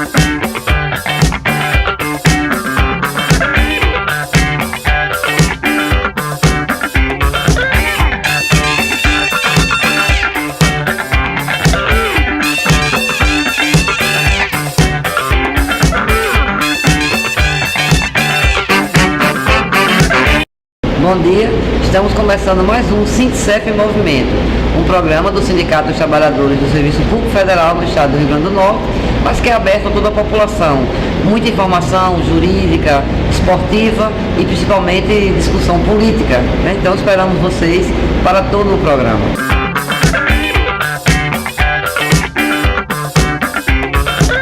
Bom dia, estamos começando mais um Sindicef em Movimento, um programa do Sindicato dos Trabalhadores do Serviço Público Federal do Estado do Rio Grande do Norte, mas que é aberto a toda a população. Muita informação jurídica, esportiva e principalmente discussão política, né? Então esperamos vocês para todo o programa.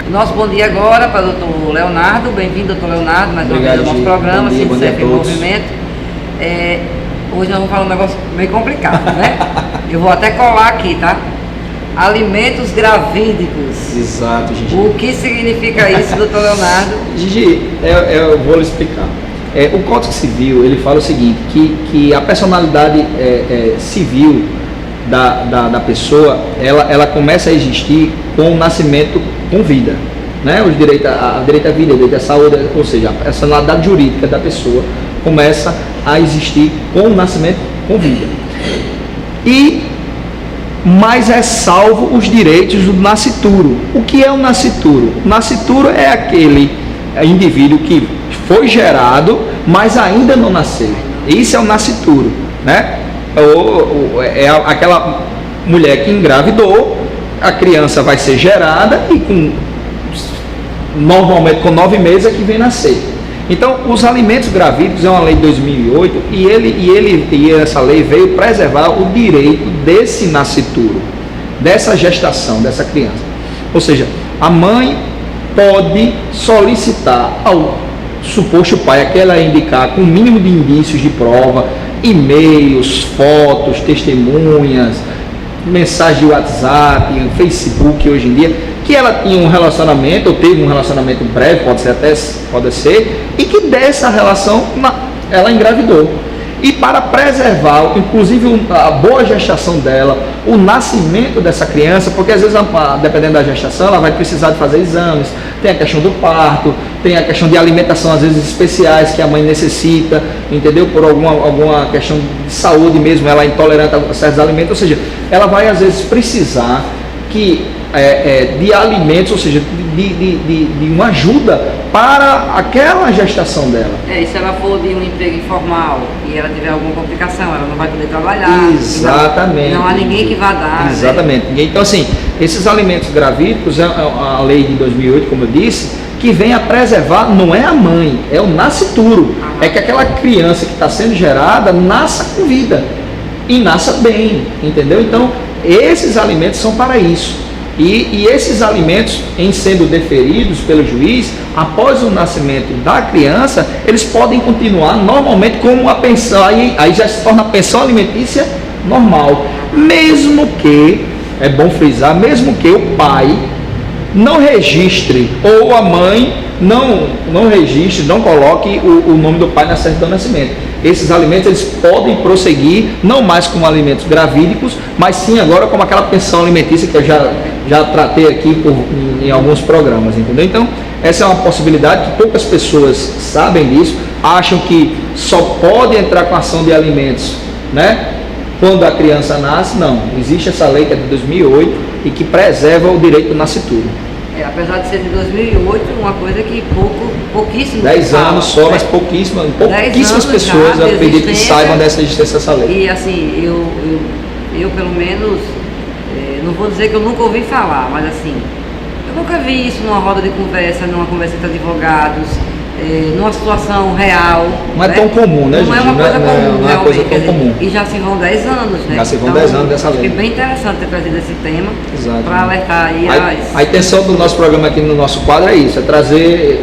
Nosso bom dia agora para o Dr. Leonardo. Bem-vindo, Dr. Leonardo, mais uma vez ao nosso programa Sindicef em Movimento. Hoje nós vamos falar um negócio meio complicado, né? Eu vou até colar aqui, tá? Alimentos gravídicos. Exato, Gigi. O que significa isso, doutor Leonardo? Gigi, eu vou lhe explicar. O Código Civil, ele fala o seguinte, que a personalidade civil da pessoa, ela começa a existir com o nascimento com vida, né? O direito à vida, o direito à saúde, ou seja, a personalidade jurídica da pessoa começa a existir com o nascimento com vida. Mas é salvo os direitos do nascituro. O que é o nascituro? O nascituro é aquele indivíduo que foi gerado, mas ainda não nasceu. Isso é o nascituro, né? É aquela mulher que engravidou, a criança vai ser gerada e normalmente com 9 meses é que vem nascer. Então, os alimentos gravídicos é uma lei de 2008 e essa lei veio preservar o direito desse nascituro, dessa gestação, dessa criança. Ou seja, a mãe pode solicitar ao suposto pai, aquela indicar com o mínimo de indícios de prova, e-mails, fotos, testemunhas, mensagem de WhatsApp, Facebook hoje em dia, que ela tinha um relacionamento, ou teve um relacionamento breve, pode ser, e que dessa relação ela engravidou. E para preservar, inclusive a boa gestação dela, o nascimento dessa criança, porque às vezes, dependendo da gestação, ela vai precisar de fazer exames, tem a questão do parto, tem a questão de alimentação, às vezes especiais, que a mãe necessita, entendeu? Por alguma questão de saúde mesmo, ela é intolerante a certos alimentos, ou seja, ela vai às vezes precisar de alimentos, ou seja, de uma ajuda para aquela gestação dela. E se ela for de um emprego informal e ela tiver alguma complicação, ela não vai poder trabalhar. Exatamente. Não há ninguém que vá dar. Exatamente. Né? Então, assim, esses alimentos gravídicos, a lei de 2008, como eu disse, que vem a preservar, não é a mãe, é o nascituro. É que aquela criança que está sendo gerada nasça com vida e nasça bem, entendeu? Então, esses alimentos são para isso. E esses alimentos, em sendo deferidos pelo juiz, após o nascimento da criança, eles podem continuar normalmente como a pensão, aí já se torna a pensão alimentícia normal. Mesmo que, é bom frisar, mesmo que o pai não registre, ou a mãe não registre, não coloque o nome do pai na certidão de nascimento. Esses alimentos eles podem prosseguir, não mais como alimentos gravídicos, mas sim agora como aquela pensão alimentícia que eu já tratei aqui em alguns programas, entendeu? Então, essa é uma possibilidade que poucas pessoas sabem disso, acham que só pode entrar com ação de alimentos, né? Quando a criança nasce. Não, existe essa lei que é de 2008 e que preserva o direito do nascituro. Apesar de ser de 2008, uma coisa que pouquíssimo 10 anos só, né? Mas pouquíssimas pessoas eu acredito que saibam dessa existência dessa lei. E assim, eu pelo menos, não vou dizer que eu nunca ouvi falar, mas assim, eu nunca vi isso numa roda de conversa, numa conversa entre advogados, numa situação real. Não é tão comum, né, Não é uma coisa comum, não é uma coisa tão comum. E já se vão 10 anos, né? Já se vão 10 anos dessa lei. É bem interessante ter trazido esse tema para alertar aí a intenção do nosso programa aqui no nosso quadro é isso, é trazer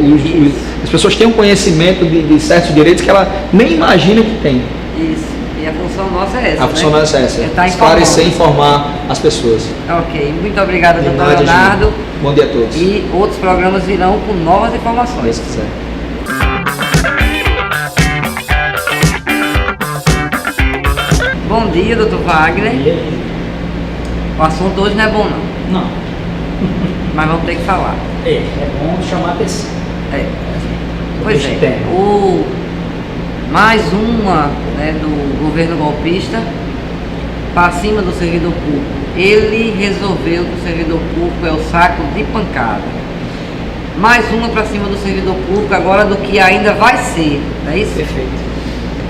as pessoas tenham conhecimento de certos direitos que ela nem imagina que tem. Isso. E a função nossa é essa. A função nossa é essa. Tá esclarecer e informar as pessoas. Ok. Muito obrigada, doutor Leonardo. Bom dia a todos. E outros programas virão com novas informações. Se quiser. Bom dia, doutor Wagner. O assunto hoje não é bom, não. Não. Mas vamos ter que falar. É bom chamar atenção. Pois é, mais uma, né, do governo golpista para cima do servidor público. Ele resolveu que o servidor público é o saco de pancada. Mais uma para cima do servidor público agora do que ainda vai ser, não é isso? Perfeito.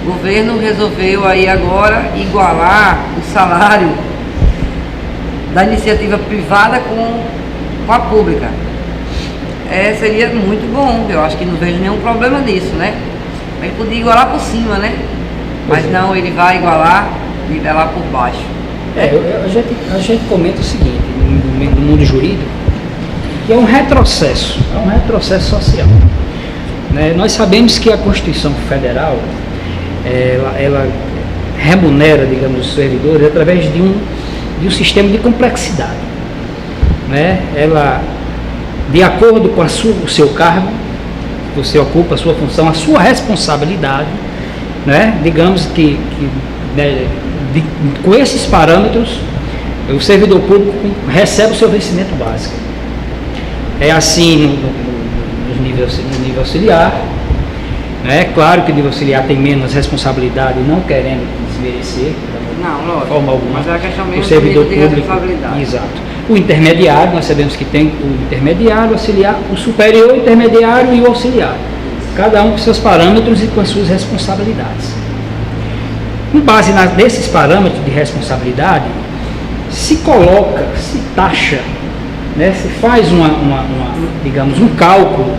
O governo resolveu aí agora igualar o salário da iniciativa privada com a pública. Seria muito bom, eu acho que não vejo nenhum problema nisso, né? Ele podia igualar por cima, né? Mas não, ele vai igualar e nivelar por baixo. A gente comenta o seguinte, no mundo jurídico, que é um retrocesso social. Né? Nós sabemos que a Constituição Federal, ela remunera, digamos, os servidores através de um sistema de complexidade. Né? Ela, de acordo com o seu cargo, você ocupa a sua função, a sua responsabilidade, né? Digamos que né, com esses parâmetros, o servidor público recebe o seu vencimento básico. É assim no nível auxiliar, né? Claro que o nível auxiliar tem menos responsabilidade, não querendo desmerecer, não, de forma alguma, mas é a questão mesmo o servidor de público. responsabilidade. Exato. O intermediário, nós sabemos que tem o intermediário, o auxiliar, o superior, o intermediário e o auxiliar. Cada um com seus parâmetros e com as suas responsabilidades. Com base nesses parâmetros de responsabilidade, se coloca, se taxa, né, se faz digamos, um cálculo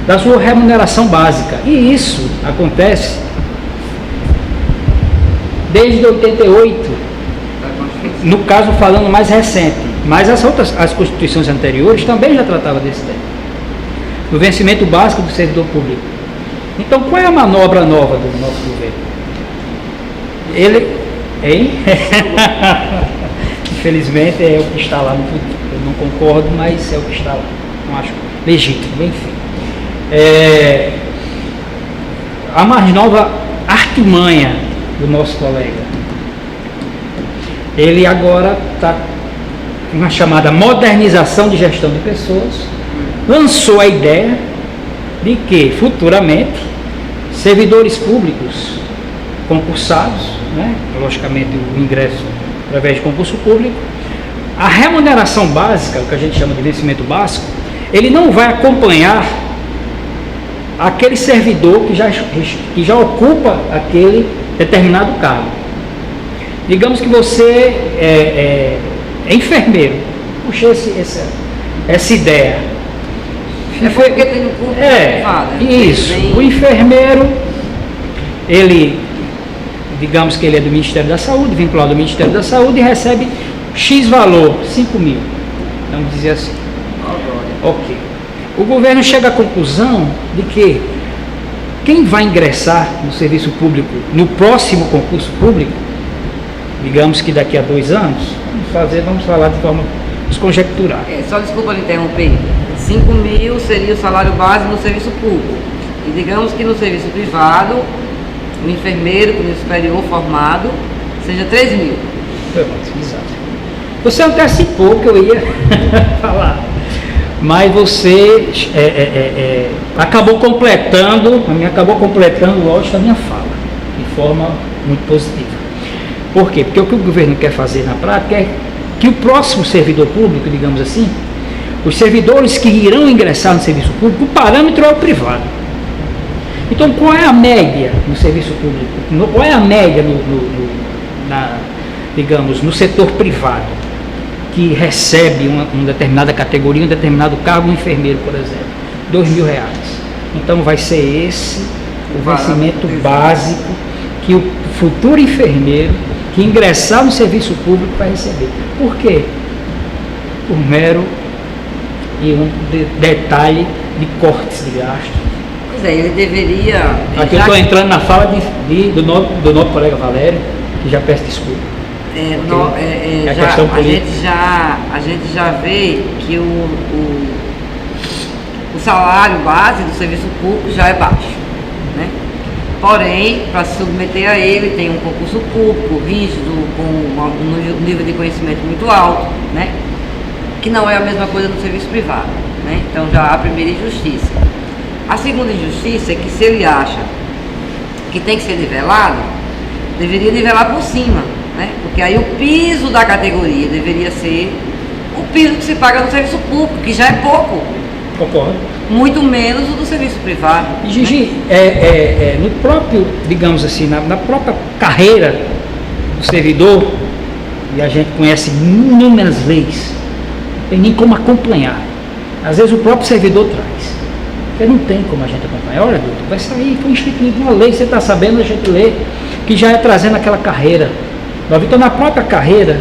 da sua remuneração básica. E isso acontece desde 88, no caso falando mais recente, mas as constituições anteriores também já tratavam desse tema, do vencimento básico do servidor público. Então, qual é a manobra nova do nosso governo? Infelizmente é o que está lá no futuro. Eu não concordo, mas é o que está lá. Não acho legítimo, enfim. A mais nova artimanha do nosso colega. Ele agora está com uma chamada modernização de gestão de pessoas. Lançou a ideia de que futuramente servidores públicos concursados, né, logicamente o ingresso através de concurso público, a remuneração básica, o que a gente chama de vencimento básico, ele não vai acompanhar aquele servidor que já ocupa aquele determinado cargo. Digamos que você é enfermeiro. Puxei essa ideia. Porque tem um público privado. Isso. O enfermeiro, ele, digamos que ele é do Ministério da Saúde, vinculado ao Ministério da Saúde, e recebe X valor, 5 mil. Vamos dizer assim. Ok. O governo chega à conclusão de que quem vai ingressar no serviço público no próximo concurso público, digamos que daqui a 2 anos, vamos falar de forma desconjecturar. Só desculpa lhe interromper. 5 mil seria o salário base no serviço público. E digamos que no serviço privado, o enfermeiro com nível superior formado seja 3 mil. Exato. Você antecipou que eu ia falar, mas você acabou completando, lógico, a minha fala, de forma muito positiva. Por quê? Porque o que o governo quer fazer na prática é que o próximo servidor público, digamos assim, os servidores que irão ingressar no serviço público, o parâmetro é o privado. Então, qual é a média no serviço público? Qual é a média digamos, no setor privado, que recebe uma determinada categoria, um determinado cargo, um enfermeiro, por exemplo? R$2.000. Então, vai ser esse o vencimento básico que o futuro enfermeiro que ingressar no serviço público vai receber. Por quê? Por mero e um detalhe de cortes de gasto. Pois é, ele deveria... Aqui eu estou entrando na fala do nosso colega Valério, que já peço desculpa. A gente já vê que o salário base do serviço público já é baixo, né? Porém, para se submeter a ele, tem um concurso público rígido, com um nível de conhecimento muito alto, né? Que não é a mesma coisa no serviço privado. né? Então já há a primeira injustiça. A segunda injustiça é que se ele acha que tem que ser nivelado, deveria nivelar por cima, né? Porque aí o piso da categoria deveria ser o piso que se paga no serviço público, que já é pouco. Concordo. Muito menos o do serviço privado. E Gigi, no próprio, digamos assim, na própria carreira do servidor, e a gente conhece inúmeras leis, não tem nem como acompanhar. Às vezes o próprio servidor traz, porque não tem como a gente acompanhar. Olha, doutor, vai sair, foi instituída uma lei, você está sabendo, a gente lê, que já é trazendo aquela carreira. Então, na própria carreira,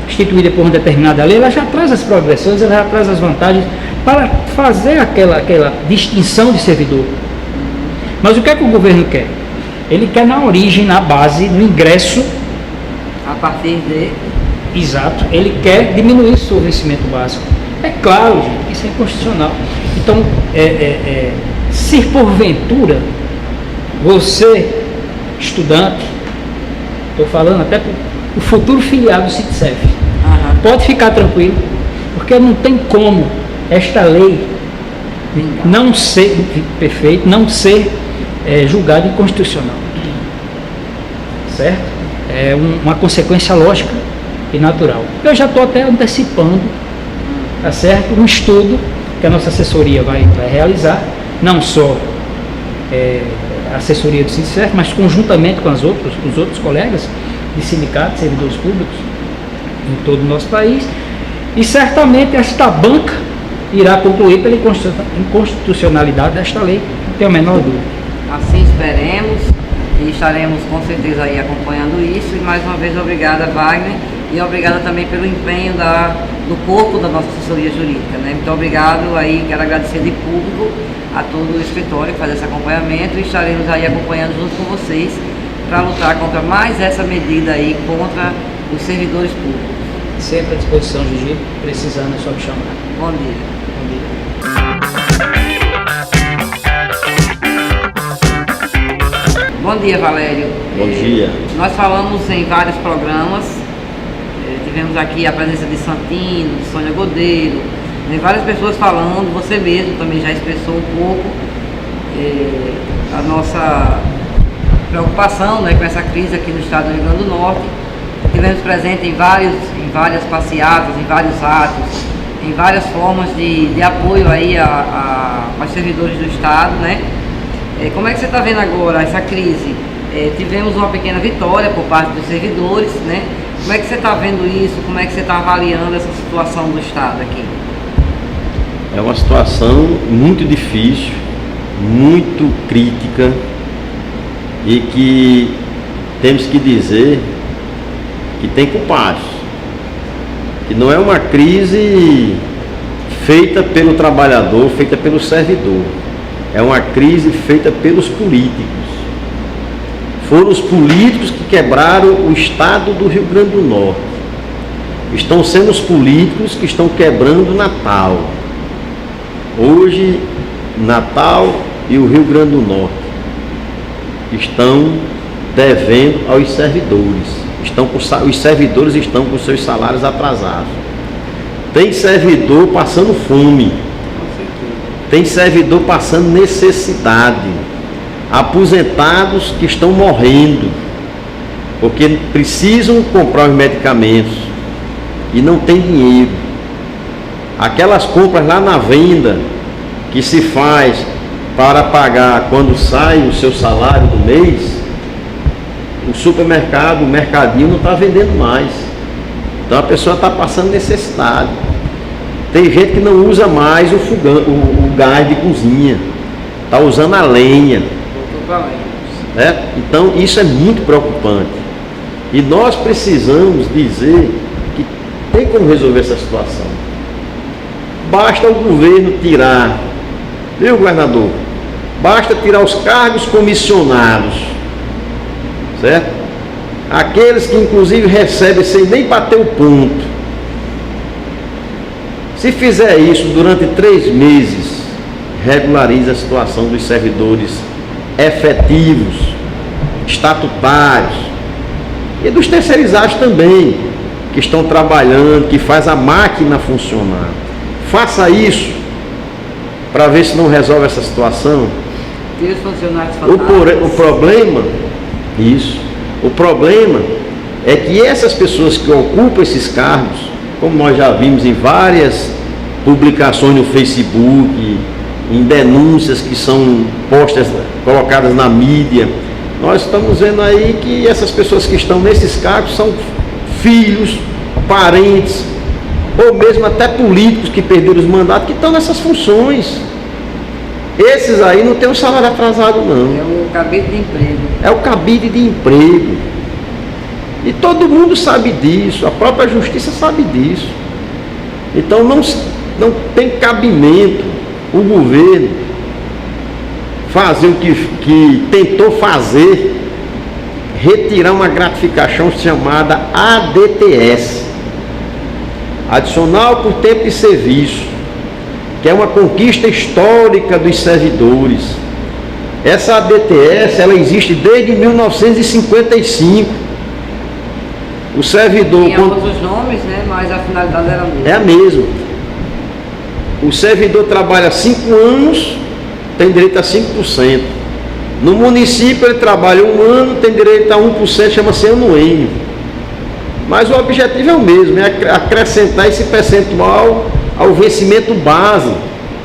instituída por uma determinada lei, ela já traz as progressões, ela já traz as vantagens para fazer aquela distinção de servidor. Mas o que é que o governo quer? Ele quer na origem, na base, no ingresso. A partir de... Exato, ele quer diminuir o seu vencimento básico. É claro, gente, isso é inconstitucional. Então, se porventura você, estudante, estou falando até para o futuro filiado do SINCEF, pode ficar tranquilo, porque não tem como esta lei não ser perfeita, não ser julgada inconstitucional. Certo? É uma consequência lógica e natural. Eu já estou até antecipando, tá certo? Um estudo que a nossa assessoria vai realizar, não só a assessoria do SINCEF, mas conjuntamente com os outros colegas de sindicatos, servidores públicos em todo o nosso país, e certamente esta banca irá concluir pela inconstitucionalidade desta lei, não tenho a menor dúvida. Assim esperemos e estaremos com certeza aí acompanhando isso. E mais uma vez obrigada, Wagner, e obrigada também pelo empenho do corpo da nossa assessoria jurídica, né? Muito obrigado aí, quero agradecer de público a todo o escritório que faz esse acompanhamento, e estaremos aí acompanhando junto com vocês para lutar contra mais essa medida aí contra os servidores públicos. Sempre à disposição, Gigi, precisando é só me chamar. Bom dia. Bom dia. Bom dia, Valério. Bom dia. Nós falamos em vários programas, tivemos aqui a presença de Santino, de Sônia Godeiro, várias pessoas falando, você mesmo também já expressou um pouco a nossa preocupação, né, com essa crise aqui no estado do Rio Grande do Norte. Tivemos presente em várias passeatas, em vários atos, em várias formas de apoio aí aos servidores do estado, né? Como é que você está vendo agora essa crise? Tivemos uma pequena vitória por parte dos servidores, né? Como é que você está vendo isso? Como é que você está avaliando essa situação do estado aqui? É uma situação muito difícil, muito crítica, e que temos que dizer que tem culpados, que não é uma crise feita pelo trabalhador, feita pelo servidor, é uma crise feita pelos políticos. Foram os políticos que quebraram o estado do Rio Grande do Norte. Estão sendo os políticos que estão quebrando Natal. Hoje, Natal e o Rio Grande do Norte estão devendo aos servidores. Os servidores estão com seus salários atrasados. Tem servidor passando fome. Tem servidor passando necessidade. Aposentados que estão morrendo porque precisam comprar os medicamentos e não tem dinheiro. Aquelas compras lá na venda que se faz para pagar quando sai o seu salário do mês, o supermercado, o mercadinho não está vendendo mais. Então a pessoa está passando necessidade. Tem gente que não usa mais o fogão, o gás de cozinha, está usando a lenha. Então isso é muito preocupante. E nós precisamos dizer que tem como resolver essa situação. Basta o governo tirar, viu, governador? Basta tirar os cargos comissionados, certo? Aqueles que inclusive recebem sem nem bater o ponto. Se fizer isso durante 3 meses, regulariza a situação dos servidores efetivos, estatutários e dos terceirizados também, que estão trabalhando, que faz a máquina funcionar. Faça isso para ver se não resolve essa situação. E os funcionários O problema, o problema é que essas pessoas que ocupam esses cargos, como nós já vimos em várias publicações no Facebook, em denúncias que são postas, colocadas na mídia, nós estamos vendo aí que essas pessoas que estão nesses cargos são filhos, parentes, ou mesmo até políticos que perderam os mandatos, que estão nessas funções. Esses aí não tem um salário atrasado, não. É o cabide de emprego. É o cabide de emprego. E todo mundo sabe disso, a própria justiça sabe disso. Então não tem cabimento o governo fazer o que tentou fazer, retirar uma gratificação chamada ADTS, adicional por tempo de serviço, que é uma conquista histórica dos servidores. Essa ADTS, ela existe desde 1955. O servidor... Tinha outros nomes, né? Mas a finalidade era a mesma. É a mesma. O servidor trabalha 5 anos, tem direito a 5%. No município ele trabalha 1 ano, tem direito a 1%, chama-se anuênio. Mas o objetivo é o mesmo, é acrescentar esse percentual ao vencimento base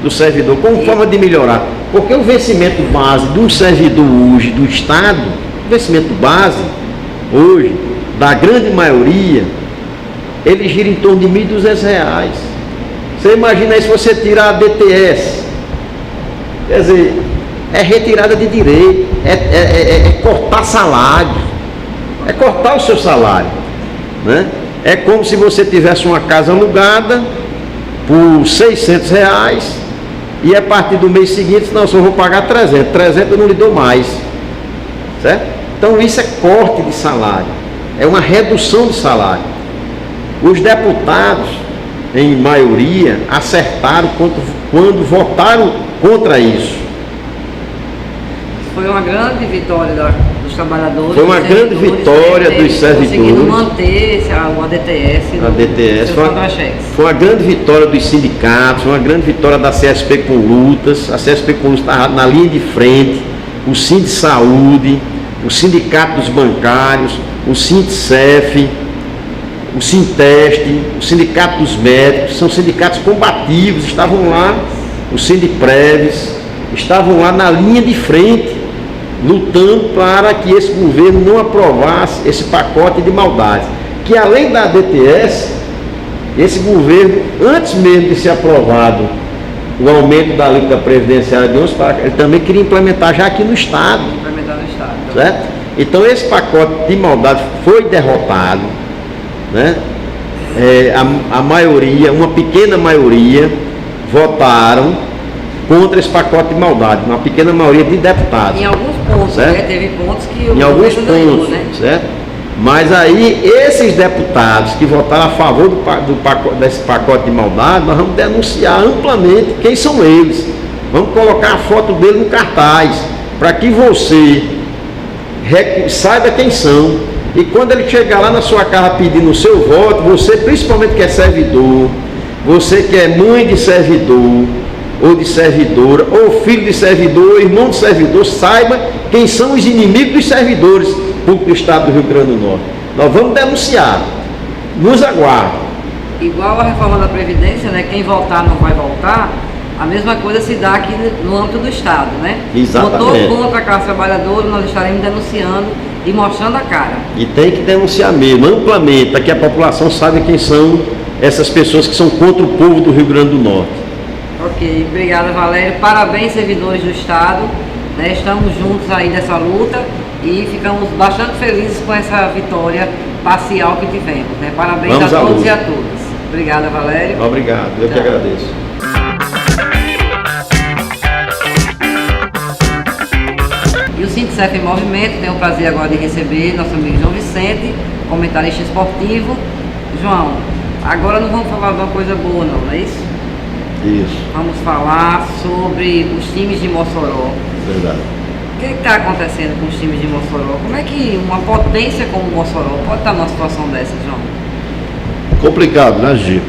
do servidor, como forma de melhorar. Porque o vencimento base de um servidor hoje do Estado, o vencimento base hoje, da grande maioria, ele gira em torno de R$ 1.200. Você imagina aí se você tirar a DTS, quer dizer, é retirada de direito, é cortar salário, é cortar o seu salário, né? É como se você tivesse uma casa alugada por R$ 600 e a partir do mês seguinte, não, só vou pagar 300 eu não lhe dou mais, certo? Então isso é corte de salário, é uma redução de salário. Os deputados, em maioria, acertaram quando votaram contra isso. Foi uma grande vitória dos trabalhadores. Foi uma grande vitória dos servidores. Conseguindo manter o ADTS. Foi uma grande vitória dos sindicatos, foi uma grande vitória da CSP com lutas. A CSP com lutas estava na linha de frente, o Sindisaúde, o Sindicato dos Bancários, o Sindicef, o Sinteste, o Sindicato dos Médicos, são sindicatos combativos, estavam lá, o Sindipreves, estavam lá na linha de frente, lutando para que esse governo não aprovasse esse pacote de maldades. Que além da DTS, esse governo, antes mesmo de ser aprovado o aumento da alíquota previdenciária de 11%, ele também queria implementar já aqui no Estado. Implementar no Estado. Certo? Então esse pacote de maldade foi derrotado, né? A maioria, uma pequena maioria, votaram contra esse pacote de maldade, uma pequena maioria de deputados. Em alguns pontos, né? Teve pontos que o em alguns pontos, ganhou, né? Certo? Mas aí esses deputados que votaram a favor desse pacote de maldade, nós vamos denunciar amplamente quem são eles. Vamos colocar a foto dele no cartaz, para que você saiba quem são. E quando ele chegar lá na sua casa pedindo o seu voto, você, principalmente que é servidor, você que é mãe de servidor, ou de servidora, ou filho de servidor, ou irmão de servidor, saiba quem são os inimigos dos servidores públicos do Estado do Rio Grande do Norte. Nós vamos denunciar. Nos aguardem. Igual a reforma da Previdência, né? Quem voltar não vai voltar. A mesma coisa se dá aqui no âmbito do Estado, né? Exatamente. Votou contra a classe trabalhadora, nós estaremos denunciando e mostrando a cara. E tem que denunciar mesmo, amplamente, para que a população saiba quem são essas pessoas que são contra o povo do Rio Grande do Norte. Ok, obrigada, Valério. Parabéns, servidores do Estado, né? Estamos juntos aí nessa luta e ficamos bastante felizes com essa vitória parcial que tivemos, né? Parabéns Vamos a à todos luta. e a todas. Obrigada, Valério. Obrigado, eu que agradeço. E o Sindicef em Movimento tem o prazer agora de receber nosso amigo João Vicente, comentarista esportivo. João, agora não vamos falar de uma coisa boa não é isso? Isso, Vamos falar sobre os times de Mossoró. verdade. O que está acontecendo com os times de Mossoró? Como é que uma potência como Mossoró pode estar numa situação dessa, João? Complicado, né, Gi?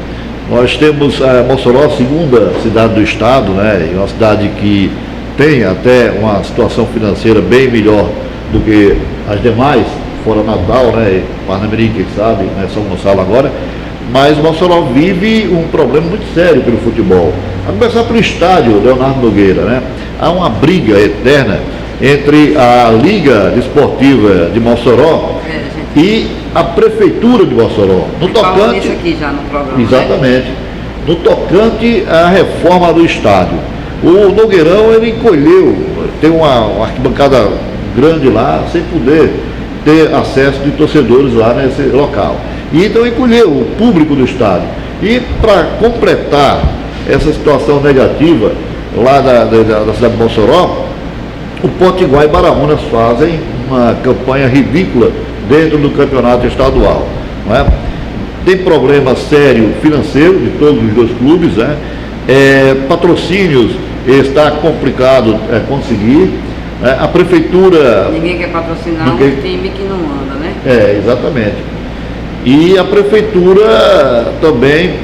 Nós temos Mossoró, a segunda cidade do estado, né? Uma cidade que tem até uma situação financeira bem melhor do que as demais, fora Natal, né? Parnamirim, quem sabe, né? São Gonçalo agora. Mas Mossoró vive um problema muito sério pelo futebol. A começar pelo estádio Leonardo Nogueira, né? Há uma briga eterna entre a Liga Desportiva de Mossoró e a Prefeitura de Mossoró. No tocante, isso aqui já no programa. exatamente. No tocante à reforma do estádio. O Nogueirão, ele encolheu, tem uma arquibancada grande lá, sem poder ter acesso de torcedores lá nesse local. E então encolheu o público do estádio. E para completar essa situação negativa lá da cidade de Mossoró, o Potiguar e Baraunas fazem uma campanha ridícula dentro do campeonato estadual. Não é? Tem problema sério financeiro de todos os dois clubes, né? Patrocínios está complicado conseguir. A prefeitura... Ninguém quer patrocinar um time que não anda, né? Exatamente. E a prefeitura também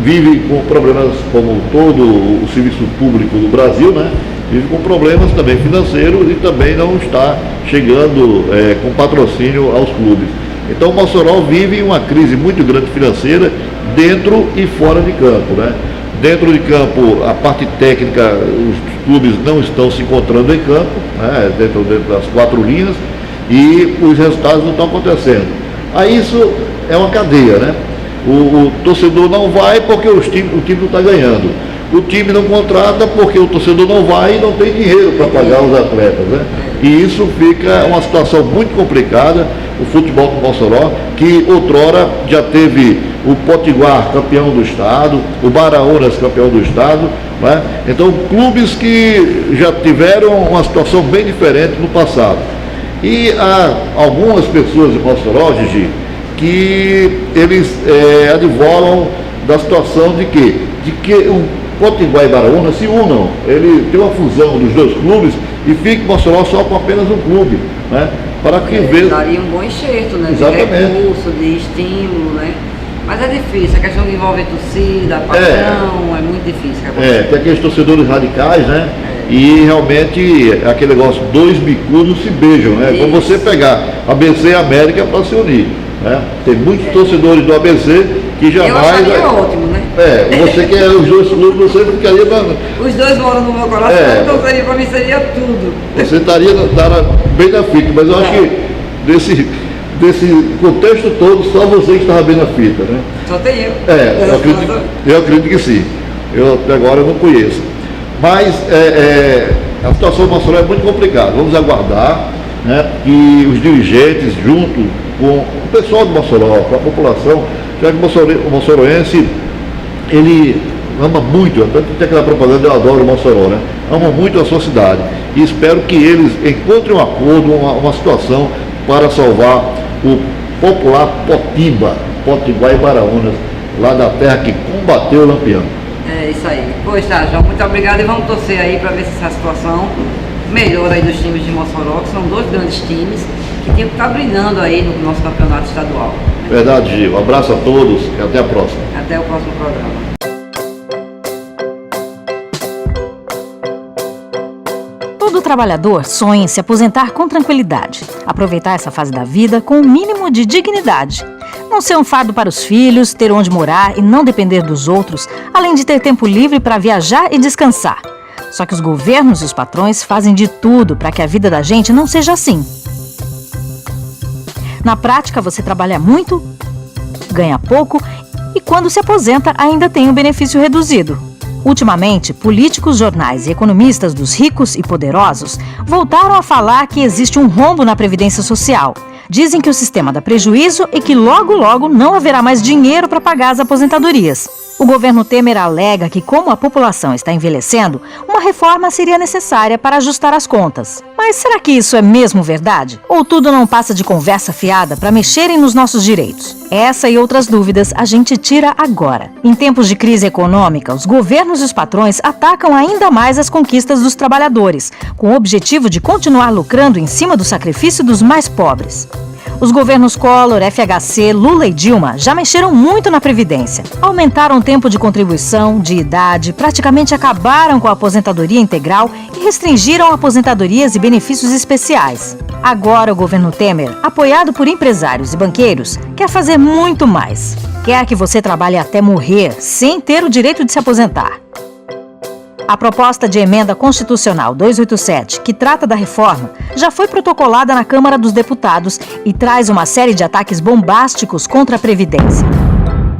vive com problemas, como todo o serviço público do Brasil, né? Vive com problemas também financeiros e também não está chegando com patrocínio aos clubes. Então o Mossoró vive uma crise muito grande financeira dentro e fora de campo, né? Dentro de campo, a parte técnica, os clubes não estão se encontrando em campo, né? dentro das quatro linhas, e os resultados não estão acontecendo. Aí isso é uma cadeia, né? O torcedor não vai porque o time não está ganhando. O time não contrata porque o torcedor não vai e não tem dinheiro para pagar os atletas, né? E isso fica uma situação muito complicada. O futebol do Mossoró, que outrora já teve o Potiguar campeão do estado, o Baraunas campeão do estado, né? Então clubes que já tiveram uma situação bem diferente no passado. E há algumas pessoas de Mossoró, Gigi, que eles advogam da situação de que o Potiguar e Baraunas se unam, ele tem uma fusão dos dois clubes e fique Mossoró só com apenas um clube, né? Para que daria um bom enxerto, né? Exatamente. De recurso, de estímulo, né? Mas é difícil, a questão de envolver torcida, patrão, é muito difícil. Tem aqueles torcedores radicais, né? E realmente aquele negócio, dois bicudos se beijam, né? Como você pegar ABC e América para se unir, né? Tem muitos torcedores do ABC que jamais... Eu acharia ótimo, né? Você que é os dois clubes, você ficaria... Os dois moram no meu coração, então para mim seria tudo. Você estaria bem na fita, mas eu acho que desse contexto todo, só você que estava bem na fita, né? Só tem eu. Eu acredito que sim. Eu até agora não conheço. Mas a situação do Mossoró é muito complicada. Vamos aguardar, né, que os dirigentes, junto com o pessoal do Mossoró, com a população, já que o moçoroense, ele ama muito, tanto que tem aquela propaganda, eu adoro o Mossoró, né? Ama muito a sua cidade. E espero que eles encontrem um acordo, uma situação para salvar o popular Potiguar e Baraunas, lá da terra que combateu o Lampião. É isso aí. Pois tá, João, muito obrigado e vamos torcer aí para ver se essa situação melhora aí dos times de Mossoró, que são dois grandes times que tinham que estar brilhando aí no nosso campeonato estadual. Verdade, Gil. Um abraço a todos e até a próxima. Até o próximo programa. Todo trabalhador sonha em se aposentar com tranquilidade, aproveitar essa fase da vida com um mínimo de dignidade. Não ser um fardo para os filhos, ter onde morar e não depender dos outros, além de ter tempo livre para viajar e descansar. Só que os governos e os patrões fazem de tudo para que a vida da gente não seja assim. Na prática, você trabalha muito, ganha pouco e quando se aposenta ainda tem um benefício reduzido. Ultimamente, políticos, jornais e economistas dos ricos e poderosos voltaram a falar que existe um rombo na Previdência Social. Dizem que o sistema dá prejuízo e que logo, logo não haverá mais dinheiro para pagar as aposentadorias. O governo Temer alega que, como a população está envelhecendo, uma reforma seria necessária para ajustar as contas. Mas será que isso é mesmo verdade? Ou tudo não passa de conversa fiada para mexerem nos nossos direitos? Essa e outras dúvidas a gente tira agora. Em tempos de crise econômica, os governos e os patrões atacam ainda mais as conquistas dos trabalhadores, com o objetivo de continuar lucrando em cima do sacrifício dos mais pobres. Os governos Collor, FHC, Lula e Dilma já mexeram muito na Previdência. Aumentaram o tempo de contribuição, de idade, praticamente acabaram com a aposentadoria integral e restringiram aposentadorias e benefícios especiais. Agora o governo Temer, apoiado por empresários e banqueiros, quer fazer muito mais. Quer que você trabalhe até morrer sem ter o direito de se aposentar. A proposta de emenda constitucional 287, que trata da reforma, já foi protocolada na Câmara dos Deputados e traz uma série de ataques bombásticos contra a Previdência.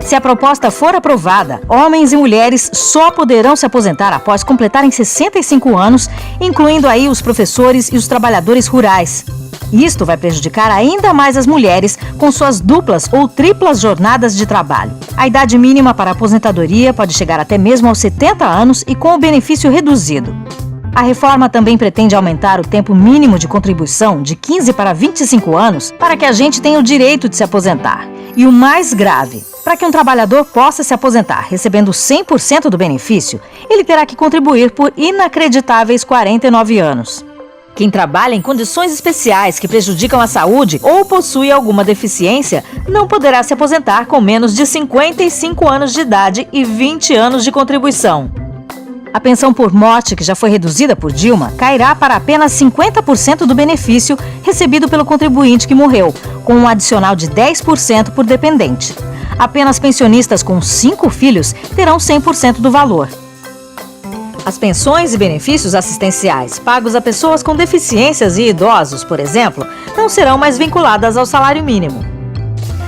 Se a proposta for aprovada, homens e mulheres só poderão se aposentar após completarem 65 anos, incluindo aí os professores e os trabalhadores rurais. Isto vai prejudicar ainda mais as mulheres com suas duplas ou triplas jornadas de trabalho. A idade mínima para a aposentadoria pode chegar até mesmo aos 70 anos e com o benefício reduzido. A reforma também pretende aumentar o tempo mínimo de contribuição de 15 para 25 anos para que a gente tenha o direito de se aposentar. E o mais grave, para que um trabalhador possa se aposentar recebendo 100% do benefício, ele terá que contribuir por inacreditáveis 49 anos. Quem trabalha em condições especiais que prejudicam a saúde ou possui alguma deficiência não poderá se aposentar com menos de 55 anos de idade e 20 anos de contribuição. A pensão por morte, que já foi reduzida por Dilma, cairá para apenas 50% do benefício recebido pelo contribuinte que morreu, com um adicional de 10% por dependente. Apenas pensionistas com 5 filhos terão 100% do valor. As pensões e benefícios assistenciais pagos a pessoas com deficiências e idosos, por exemplo, não serão mais vinculadas ao salário mínimo.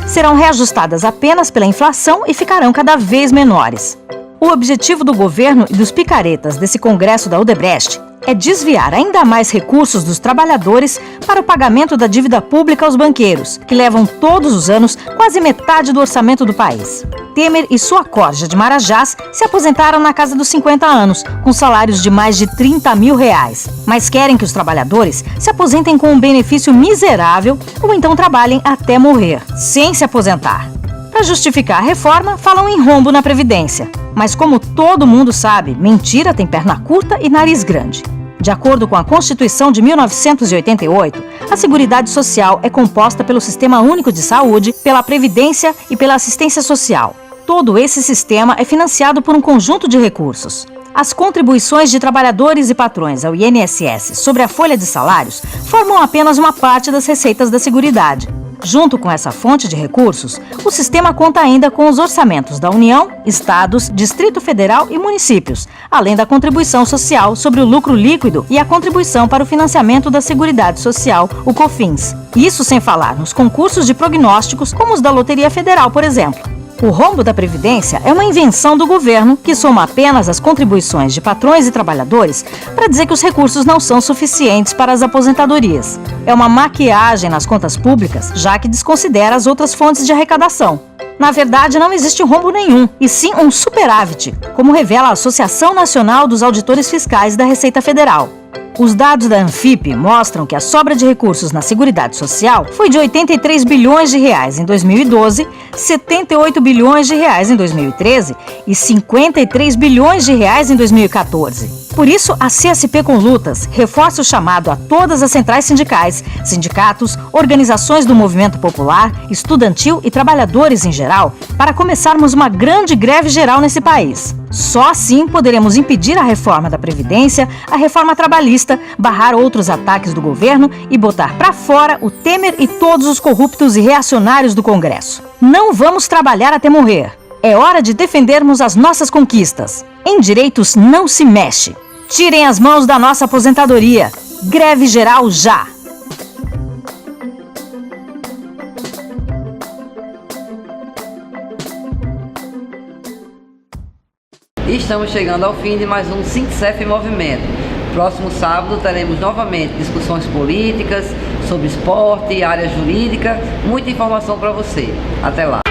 Serão reajustadas apenas pela inflação e ficarão cada vez menores. O objetivo do governo e dos picaretas desse congresso da Odebrecht é desviar ainda mais recursos dos trabalhadores para o pagamento da dívida pública aos banqueiros, que levam todos os anos quase metade do orçamento do país. Temer e sua corja de marajás se aposentaram na casa dos 50 anos, com salários de mais de 30 mil reais. Mas querem que os trabalhadores se aposentem com um benefício miserável ou então trabalhem até morrer, sem se aposentar. Para justificar a reforma, falam em rombo na Previdência. Mas como todo mundo sabe, mentira tem perna curta e nariz grande. De acordo com a Constituição de 1988, a Seguridade Social é composta pelo Sistema Único de Saúde, pela Previdência e pela Assistência Social. Todo esse sistema é financiado por um conjunto de recursos. As contribuições de trabalhadores e patrões ao INSS sobre a folha de salários formam apenas uma parte das receitas da Seguridade. Junto com essa fonte de recursos, o sistema conta ainda com os orçamentos da União, Estados, Distrito Federal e municípios, além da contribuição social sobre o lucro líquido e a contribuição para o financiamento da Seguridade Social, o COFINS. Isso sem falar nos concursos de prognósticos, como os da Loteria Federal, por exemplo. O rombo da Previdência é uma invenção do governo que soma apenas as contribuições de patrões e trabalhadores para dizer que os recursos não são suficientes para as aposentadorias. É uma maquiagem nas contas públicas, já que desconsidera as outras fontes de arrecadação. Na verdade, não existe rombo nenhum, e sim um superávit, como revela a Associação Nacional dos Auditores Fiscais da Receita Federal. Os dados da Anfip mostram que a sobra de recursos na Seguridade Social foi de 83 bilhões de reais em 2012, 78 bilhões de reais em 2013 e 53 bilhões de reais em 2014. Por isso, a CSP com Lutas reforça o chamado a todas as centrais sindicais, sindicatos, organizações do movimento popular, estudantil e trabalhadores em geral, para começarmos uma grande greve geral nesse país. Só assim poderemos impedir a reforma da Previdência, a reforma trabalhista, barrar outros ataques do governo e botar para fora o Temer e todos os corruptos e reacionários do Congresso. Não vamos trabalhar até morrer. É hora de defendermos as nossas conquistas. Em direitos não se mexe. Tirem as mãos da nossa aposentadoria. Greve geral já! Estamos chegando ao fim de mais um Sintcef em Movimento. Próximo sábado teremos novamente discussões políticas, sobre esporte, área jurídica, muita informação para você. Até lá!